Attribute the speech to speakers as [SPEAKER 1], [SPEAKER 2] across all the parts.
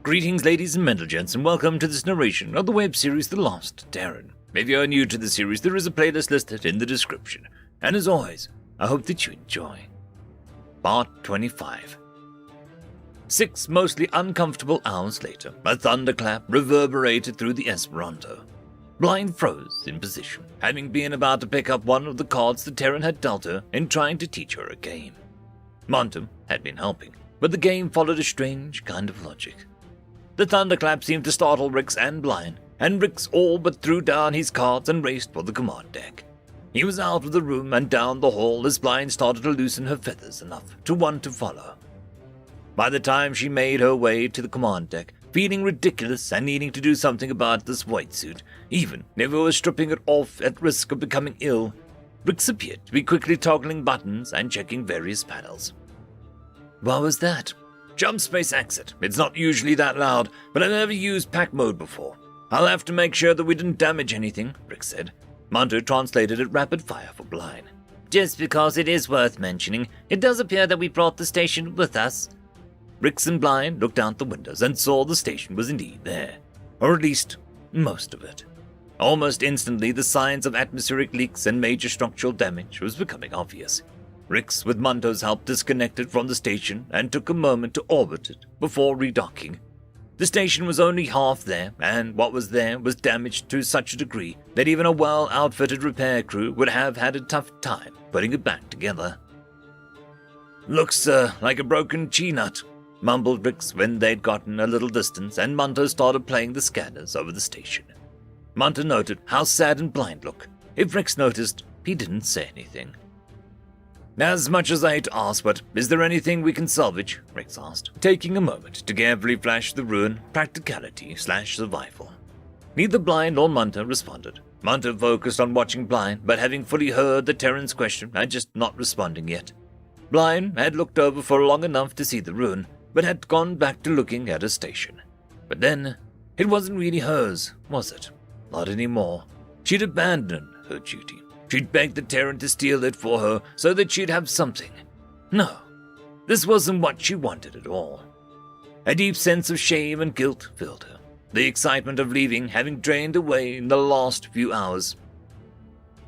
[SPEAKER 1] Greetings ladies and gents, and welcome to this narration of the web series The Lost Terran. If you are new to the series, there is a playlist listed in the description. And as always, I hope that you enjoy. Part 25. 6 mostly uncomfortable hours later, a thunderclap reverberated through the Esperanto. Blind froze in position, having been about to pick up one of the cards the Terran had dealt her in trying to teach her a game. Montum had been helping, but the game followed a strange kind of logic. The thunderclap seemed to startle Rix and Blind, and Rix all but threw down his cards and raced for the command deck. He was out of the room and down the hall as Blind started to loosen her feathers enough to want to follow. By the time she made her way to the command deck, feeling ridiculous and needing to do something about this white suit, even if it was stripping it off at risk of becoming ill, Rix appeared to be quickly toggling buttons and checking various panels. What was that? Jump space exit. It's not usually that loud, but I've never used pack mode before. I'll have to make sure that we didn't damage anything, Rix said. Monto translated it rapid fire for Blind. Just because it is worth mentioning, it does appear that we brought the station with us. Rix and Blind looked out the windows and saw the station was indeed there. Or at least, most of it. Almost instantly, the signs of atmospheric leaks and major structural damage was becoming obvious. Rix, with Monto's help, disconnected from the station and took a moment to orbit it before redocking. The station was only half there, and what was there was damaged to such a degree that even a well-outfitted repair crew would have had a tough time putting it back together. Looks like a broken chi-nut, mumbled Rix when they'd gotten a little distance and Monto started playing the scanners over the station. Monto noted how sad and Blind looked. If Rix noticed, he didn't say anything. As much as I hate to ask, but is there anything we can salvage? Rix asked, taking a moment to carefully flash the ruin practicality/survival. Neither Blind nor Monto responded. Monto focused on watching Blind, but having fully heard the Terran's question and just not responding yet. Blind had looked over for long enough to see the ruin, but had gone back to looking at her station. But then, it wasn't really hers, was it? Not anymore. She'd abandoned her duty. She'd begged the Terran to steal it for her so that she'd have something. No, this wasn't what she wanted at all. A deep sense of shame and guilt filled her, the excitement of leaving having drained away in the last few hours.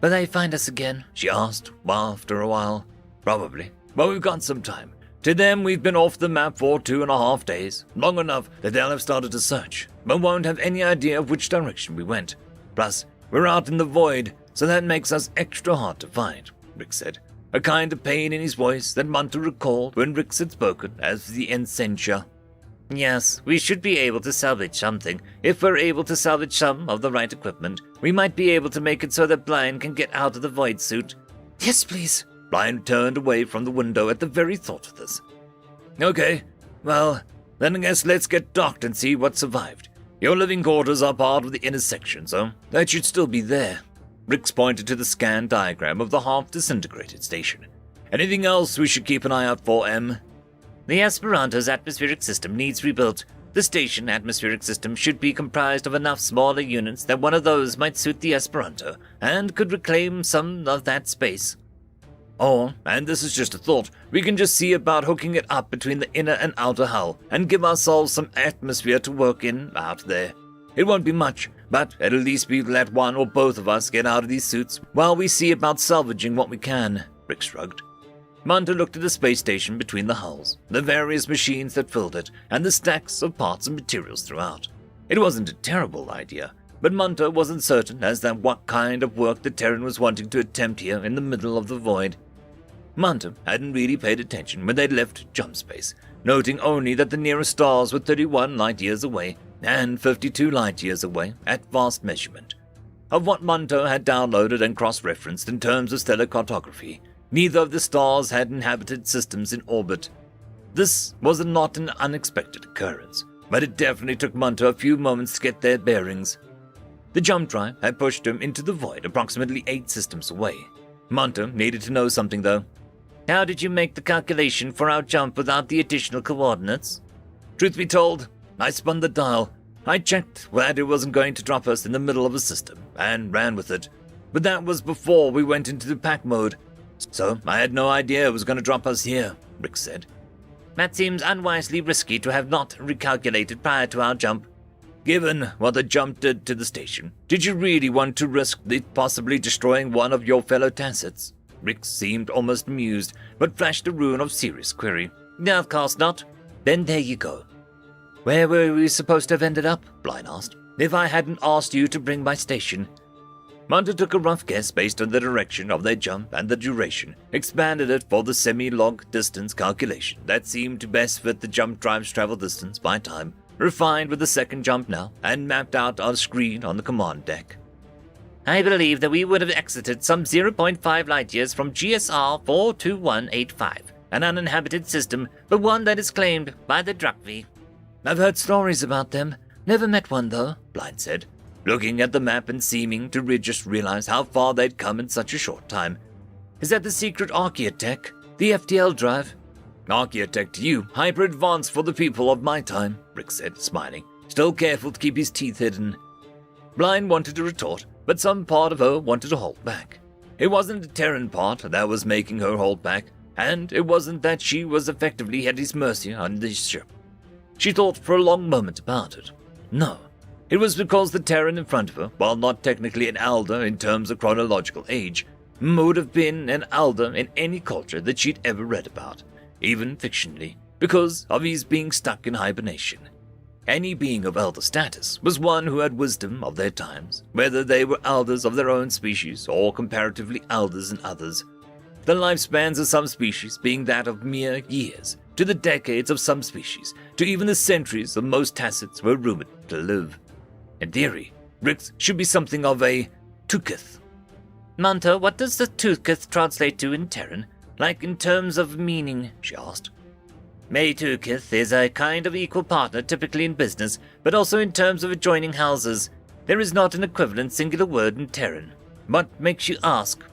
[SPEAKER 1] Will they find us again? She asked, after a while. Probably, but we've got some time. To them, we've been off the map for 2.5 days, long enough that they'll have started to search, but won't have any idea of which direction we went. Plus, we're out in the void, so that makes us extra hard to find, Rix said, a kind of pain in his voice that Monto recalled when Rix had spoken as the Ensentia. Yes, we should be able to salvage something. If we're able to salvage some of the right equipment, we might be able to make it so that Blind can get out of the void suit. Yes, please. Blind turned away from the window at the very thought of this. Okay, well, then I guess let's get docked and see what survived. Your living quarters are part of the inner section, so that should still be there. Rix pointed to the scan diagram of the half-disintegrated station. Anything else we should keep an eye out for, Em? The Esperanto's atmospheric system needs rebuilt. The station atmospheric system should be comprised of enough smaller units that one of those might suit the Esperanto, and could reclaim some of that space. Or, and this is just a thought, we can just see about hooking it up between the inner and outer hull, and give ourselves some atmosphere to work in out there. It won't be much, but at least we'll let one or both of us get out of these suits while we see about salvaging what we can, Rix shrugged. Monto looked at the space station between the hulls, the various machines that filled it, and the stacks of parts and materials throughout. It wasn't a terrible idea, but Monto wasn't certain as to what kind of work the Terran was wanting to attempt here in the middle of the void. Monto hadn't really paid attention when they'd left jump space, noting only that the nearest stars were 31 light-years away, and 52 light-years away at vast measurement. Of what Monto had downloaded and cross-referenced in terms of stellar cartography, neither of the stars had inhabited systems in orbit. This was not an unexpected occurrence, but it definitely took Monto a few moments to get their bearings. The jump drive had pushed him into the void approximately 8 systems away. Monto needed to know something, though. How did you make the calculation for our jump without the additional coordinates? Truth be told, I spun the dial. I checked that it wasn't going to drop us in the middle of a system, and ran with it. But that was before we went into the pack mode, so I had no idea it was going to drop us here, Rix said. That seems unwisely risky to have not recalculated prior to our jump. Given what the jump did to the station, did you really want to risk it possibly destroying one of your fellow Tassets? Rick seemed almost amused, but flashed a rune of serious query. No, of course not. Then there you go. Where were we supposed to have ended up? Bryan asked. If I hadn't asked you to bring my station. Munter took a rough guess based on the direction of their jump and the duration, expanded it for the semi-log distance calculation that seemed to best fit the jump drive's travel distance by time, refined with the second jump now, and mapped out on a screen on the command deck. I believe that we would have exited some 0.5 light years from GSR 42185, an uninhabited system, but one that is claimed by the Dragzoon. I've heard stories about them. Never met one, though, Bryan said, looking at the map and seeming to just realize how far they'd come in such a short time. Is that the secret Archaeotech? The FTL drive? Archaeotech to you, hyper-advanced for the people of my time, Rick said, smiling, still careful to keep his teeth hidden. Bryan wanted to retort, but some part of her wanted to hold back. It wasn't the Terran part that was making her hold back, and it wasn't that she was effectively at his mercy on this ship. She thought for a long moment about it. No, it was because the Terran in front of her, while not technically an elder in terms of chronological age, would have been an elder in any culture that she'd ever read about, even fictionally, because of his being stuck in hibernation. Any being of elder status was one who had wisdom of their times, whether they were elders of their own species or comparatively elders in others. The lifespans of some species being that of mere years, to the decades of some species, to even the centuries of most Tassets were rumored to live. In theory, Rick's should be something of a Tukith. Munter, what does the Tukith translate to in Terran? Like in terms of meaning, she asked. May Tukith is a kind of equal partner typically in business, but also in terms of adjoining houses. There is not an equivalent singular word in Terran. What makes you ask?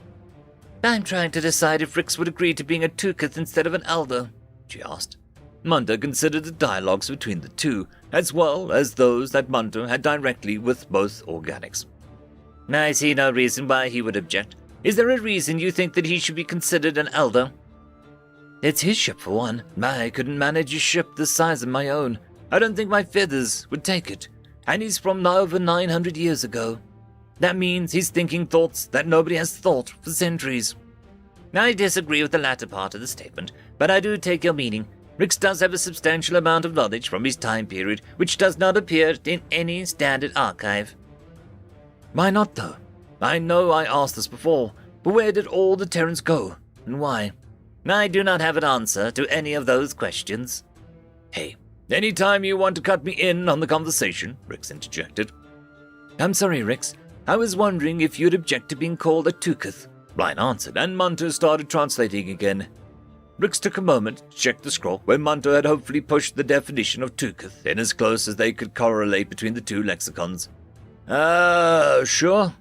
[SPEAKER 1] I'm trying to decide if Rix would agree to being a Tukith instead of an elder, she asked. Munter considered the dialogues between the two, as well as those that Munter had directly with both organics. I see no reason why he would object. Is there a reason you think that he should be considered an elder? It's his ship for one. I couldn't manage a ship the size of my own. I don't think my feathers would take it. And he's from over 900 years ago. That means he's thinking thoughts that nobody has thought for centuries. I disagree with the latter part of the statement, but I do take your meaning. Rix does have a substantial amount of knowledge from his time period, which does not appear in any standard archive. Why not, though? I know I asked this before, but where did all the Terrans go, and why? I do not have an answer to any of those questions. Hey, any time you want to cut me in on the conversation, Rix interjected. I'm sorry, Rix. I was wondering if you'd object to being called a Tukith, Bryan answered, and Munter started translating again. Rix took a moment to check the scroll where Munter had hopefully pushed the definition of Tukith in as close as they could correlate between the two lexicons. Sure.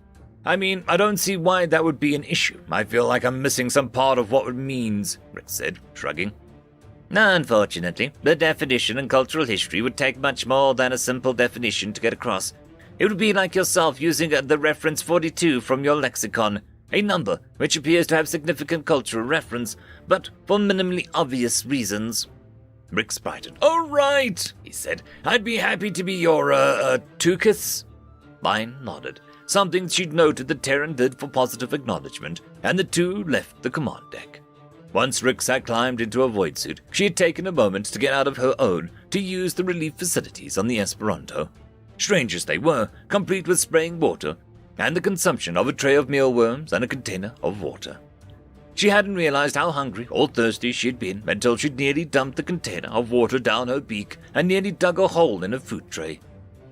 [SPEAKER 1] I mean, I don't see why that would be an issue. I feel like I'm missing some part of what it means, Rix said, shrugging. Unfortunately, the definition and cultural history would take much more than a simple definition to get across. It would be like yourself using the reference 42 from your lexicon, a number which appears to have significant cultural reference, but for minimally obvious reasons. Rix brightened. Oh, right, he said. I'd be happy to be your, Tukiths. Bryan nodded, something she'd noted the Terran did for positive acknowledgement, and the two left the command deck. Once Rix had climbed into a void suit, she had taken a moment to get out of her own to use the relief facilities on the Esperanto. Strange as they were, complete with spraying water, and the consumption of a tray of mealworms and a container of water. She hadn't realized how hungry or thirsty she'd been until she'd nearly dumped the container of water down her beak and nearly dug a hole in her food tray,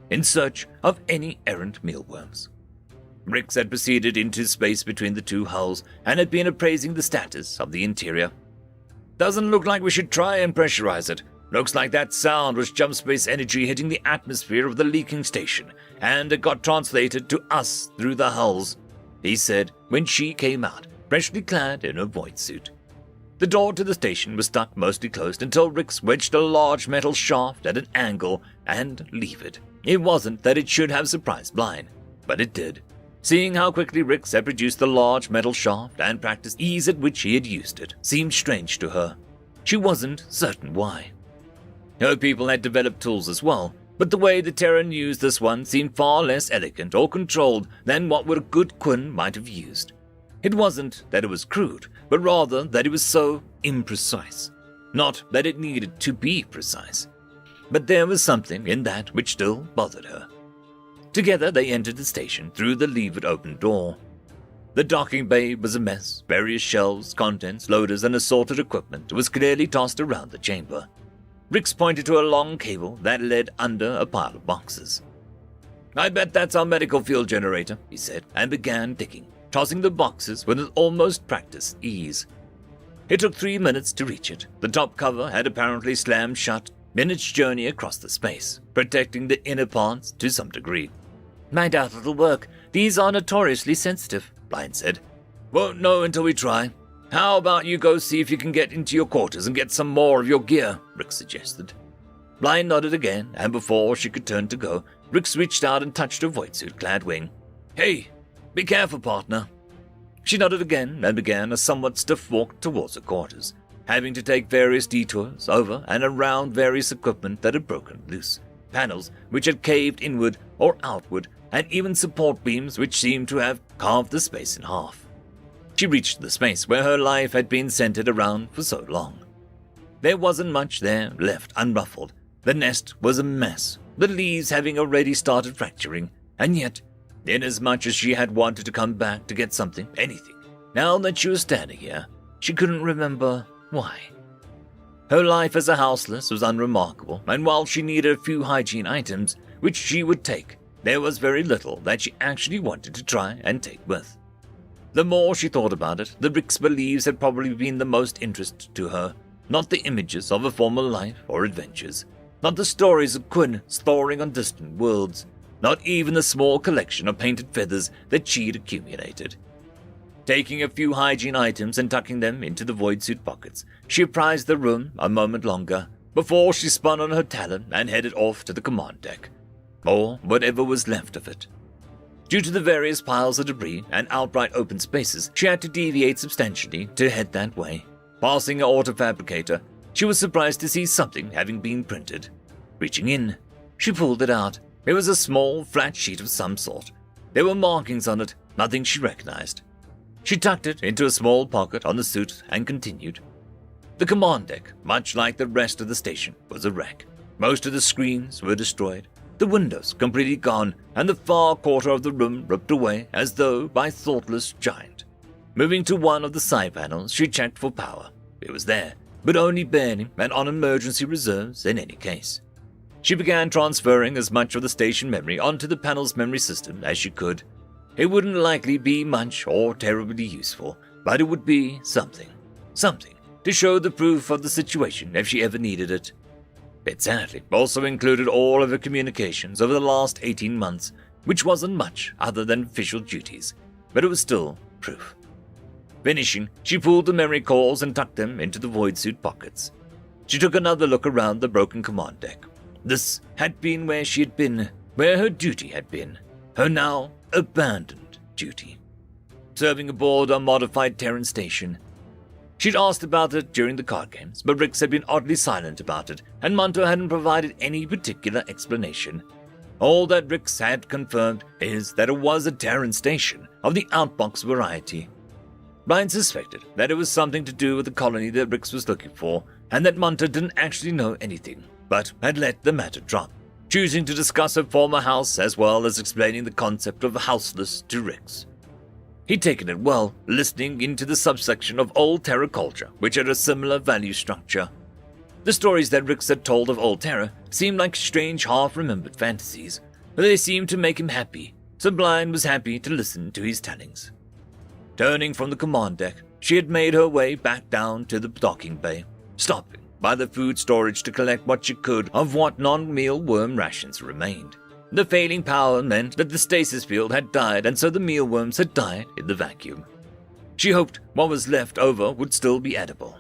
[SPEAKER 1] in search of any errant mealworms. Rix had proceeded into space between the two hulls and had been appraising the status of the interior. Doesn't look like we should try and pressurize it. Looks like that sound was jump space energy hitting the atmosphere of the leaking station, and it got translated to us through the hulls, he said when she came out, freshly clad in a void suit. The door to the station was stuck mostly closed until Rix wedged a large metal shaft at an angle and levered. It wasn't that it should have surprised Bryan, but it did. Seeing how quickly Rix had produced the large metal shaft and practiced ease at which he had used it seemed strange to her. She wasn't certain why. Her people had developed tools as well, but the way the Terran used this one seemed far less elegant or controlled than what a good Quinn might have used. It wasn't that it was crude, but rather that it was so imprecise. Not that it needed to be precise. But there was something in that which still bothered her. Together they entered the station through the levered open door. The docking bay was a mess. Various shelves, contents, loaders, and assorted equipment was clearly tossed around the chamber. Rix pointed to a long cable that led under a pile of boxes. "I bet that's our medical field generator," he said, and began digging, tossing the boxes with an almost practiced ease. It took 3 minutes to reach it. The top cover had apparently slammed shut in its journey across the space, protecting the inner parts to some degree. "I doubt it'll work. These are notoriously sensitive," Bryan said. "Won't know until we try. How about you go see if you can get into your quarters and get some more of your gear," Rix suggested. Bryan nodded again, and before she could turn to go, Rix reached out and touched her void-suit-clad wing. "Hey, be careful, partner." She nodded again and began a somewhat stiff walk towards her quarters, having to take various detours over and around various equipment that had broken loose, panels which had caved inward or outward, and even support beams which seemed to have carved the space in half. She reached the space where her life had been centered around for so long. There wasn't much there left unruffled. The nest was a mess, the leaves having already started fracturing, and yet, inasmuch as she had wanted to come back to get something, anything, now that she was standing here, she couldn't remember why. Her life as a houseless was unremarkable, and while she needed a few hygiene items, which she would take, there was very little that she actually wanted to try and take with. The more she thought about it, the Rix beliefs had probably been the most interest to her, not the images of a former life or adventures, not the stories of Quinn soaring on distant worlds, not even the small collection of painted feathers that she'd accumulated. Taking a few hygiene items and tucking them into the void suit pockets, she apprised the room a moment longer before she spun on her talon and headed off to the command deck, or whatever was left of it. Due to the various piles of debris and outright open spaces, she had to deviate substantially to head that way. Passing her autofabricator, she was surprised to see something having been printed. Reaching in, she pulled it out. It was a small, flat sheet of some sort. There were markings on it, nothing she recognized. She tucked it into a small pocket on the suit and continued. The command deck, much like the rest of the station, was a wreck. Most of the screens were destroyed, the windows completely gone, and the far quarter of the room ripped away as though by a thoughtless giant. Moving to one of the side panels, she checked for power. It was there, but only barely and on emergency reserves in any case. She began transferring as much of the station memory onto the panel's memory system as she could. It wouldn't likely be much or terribly useful, but it would be something to show the proof of the situation if she ever needed it. It sadly also included all of her communications over the last 18 months, which wasn't much other than official duties, but it was still proof. Finishing, she pulled the memory cores and tucked them into the void suit pockets. She took another look around the broken command deck. This had been where she had been, where her duty had been, her now abandoned duty. Serving aboard a modified Terran station. She'd asked about it during the card games, but Rix had been oddly silent about it, and Monto hadn't provided any particular explanation. All that Rix had confirmed is that it was a Terran station of the outbox variety. Bryan suspected that it was something to do with the colony that Rix was looking for, and that Monto didn't actually know anything, but had let the matter drop, choosing to discuss her former house as well as explaining the concept of houseless to Rix. He'd taken it well, listening into the subsection of old Terra culture, which had a similar value structure. The stories that Rix had told of old Terra seemed like strange half-remembered fantasies, but they seemed to make him happy, so Bryan was happy to listen to his tellings. Turning from the command deck, she had made her way back down to the docking bay, stopping by the food storage to collect what she could of what non-meal worm rations remained. The failing power meant that the stasis field had died, and so the mealworms had died in the vacuum. She hoped what was left over would still be edible.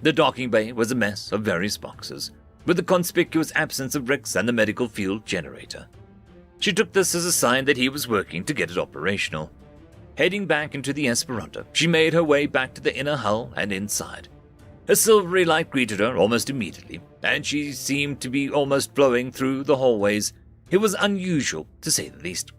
[SPEAKER 1] The docking bay was a mess of various boxes, with the conspicuous absence of Rix and the medical field generator. She took this as a sign that he was working to get it operational. Heading back into the Esperanto, she made her way back to the inner hull and inside. A silvery light greeted her almost immediately, and she seemed to be almost flowing through the hallways. It was unusual, to say the least.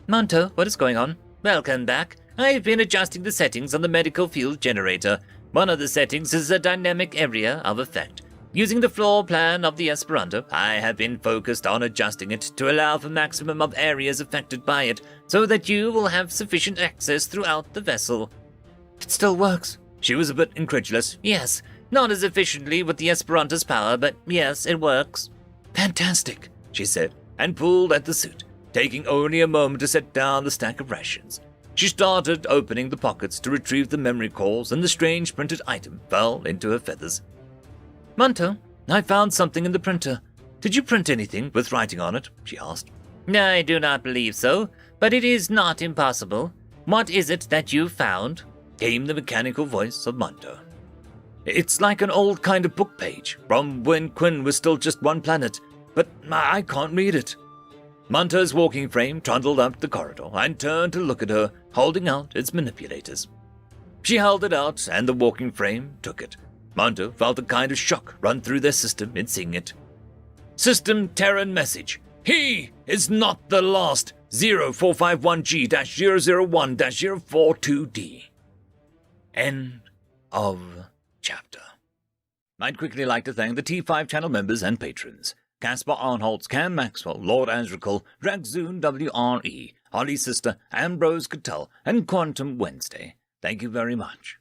[SPEAKER 1] Monto, what is going on? Welcome back. I've been adjusting the settings on the medical field generator. One of the settings is a dynamic area of effect. Using the floor plan of the Esperanto, I have been focused on adjusting it to allow for maximum of areas affected by it, so that you will have sufficient access throughout the vessel. It still works. She was a bit incredulous. Yes, not as efficiently with the Esperanto's power, but yes, it works. Fantastic, she said, and pulled at the suit, taking only a moment to set down the stack of rations. She started opening the pockets to retrieve the memory cores, and the strange printed item fell into her feathers. Monto, I found something in the printer. Did you print anything with writing on it? She asked. I do not believe so, but it is not impossible. What is it that you found? Came the mechanical voice of Monto. It's like an old kind of book page, from when Quinn was still just one planet, but I can't read it. Monto's walking frame trundled up the corridor and turned to look at her, holding out its manipulators. She held it out, and the walking frame took it. Monto felt a kind of shock run through their system in seeing it. System Terran message. He is not the last 0451G-001-042D. End of chapter. I'd quickly like to thank the T5 channel members and patrons. Casper Arnholtz, Cam Maxwell, Lord Azrekahl, Dragzoon W.R.E, Holly Sister, AmbroseKTal, and Quantem Wensday. Thank you very much.